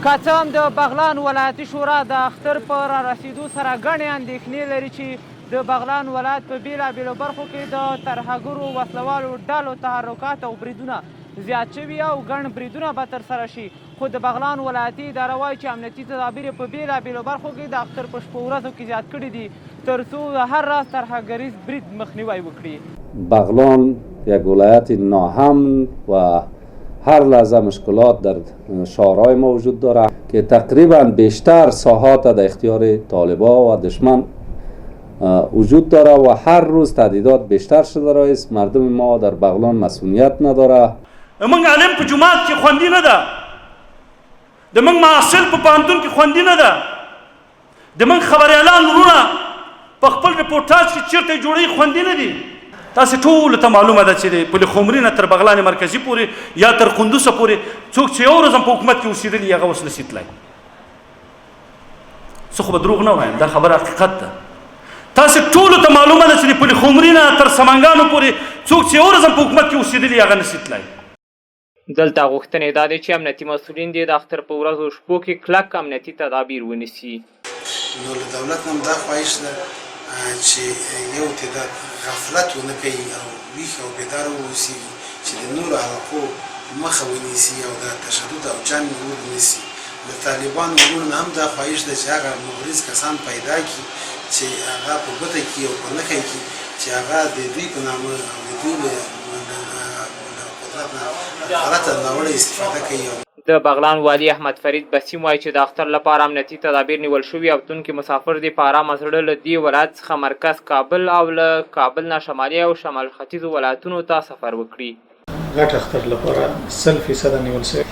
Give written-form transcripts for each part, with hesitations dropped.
که څه هم د بغلان ولایتي شورا د اختر په رارسېدو سره ګڼې اندېښنې لري چې د بغلان ولایت په بېلابېلو برخو کې د ترهګرو وسلوالو ډلو تحرکات او بریدونه زیات شوي او ګڼ بریدونه به ترسره شي، خو د بغلان ولایتي اداره وایي چې امنیتي تدابیر په بېلابېلو برخو کې د اختر په شپو ورځو کې زیات کړي دي تر څو د هر راز ترهګریز برید مخنیوی وکړي. بغلان یک ولایت ناامن و هر لحظه مشکلات در شهرهای ما وجود داره که تقریبا بیشتر ساحات در اختیار طالبان و دشمن وجود داره و هر روز تهدیدات بیشتر شده است. مردم ما در بغلان مسئولیت نداره. من عالم په جماعت کې خوندي نه ده، د من معاصل په پوهنتون کې خوندي نه ده، د من خبریالان ورونه په خپل رپورټاج کې چیرته جوړوي خوندي نه دي. تاسو ټول ته معلومه ده چې په خمرینه تر بغلان مرکزی پورې یا تر قندوز پورې څوک چې یو ورځ په حکومت کې اوسېدلی هغه اوس نشي تللی. زه خو به دروغ نه وایم، دا خبره حقیقت ده. تاسو ټول ته معلومه ده چې په خمرینه تر سمنګانو پورې څوک چې یو ورځ په حکومت کې اوسېدلی هغه نشي تللی. دلته غوښتنې دا دی چې امنیتي مسوولین دې د اختر په ورځو شپو کې کلک امنیتي تدابیر ونیسي. نو له دولت نه دا خواهش ده چې یو تعداد غفلت ونه کوي او ویښ او بیداره واوسي چې د نورو علاقو مخه ونیسي او د تشدد او جنګ ونیسي. د طالبانو وروڼو هم دا خواهش ده چې هغه مبرز کسان پیدا کړي چې هغه په ګوته کړي او په نښه کړي چې هغه د دوی په نامه او د دوی له قدرت نه غلطه ناوړه استفاده کوي. د بغلان والي احمد فرید بسیم وایي چې د اختر لپاره امنیتي تدابیر نیول شوي او تونکي مسافر دې په ارامه زړه له دې ولایت څخه مرکز کابل او له کابل نه شمالي او شمال ختیځو ولایتونو ته سفر وکړي. غټ اختر لپاره 100% نیول شوی.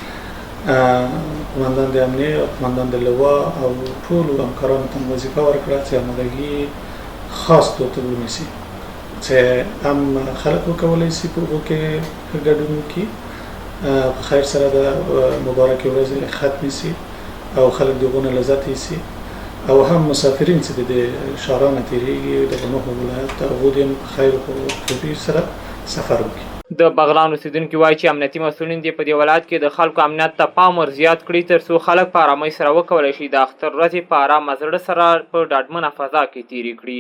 قماندان د امنیه او قماندان د لوا او ټولو همکارانو ته وظیفه ورکړه چې آمادګي خاص توګه ونیسي چې هم خلک وکولی شي په هغو کې ګډون وکړي، په خیر سره د مبارکې ورځې ختمې شي او خلک د هغو نه لذت یوسي او هم مسافرین چې د شورا نه تېرېږي د نهو ولایت ته هغو دې هم په خیر او خوبي سره سفر وکړي. د بغلان اوسېدونکي وایي چې امنیتي مسوولین دې په دې ولایت کې د خلکو امنیت ته پام ور زیات کړي تر څو خلک په ارامۍ سره وکولی شي د اختر ورځې په ارامه زړه سره په ډاډمنه فضا کې تېرې کړي.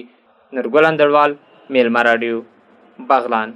نورګل اندړوال، میلمه راډیو، بغلان.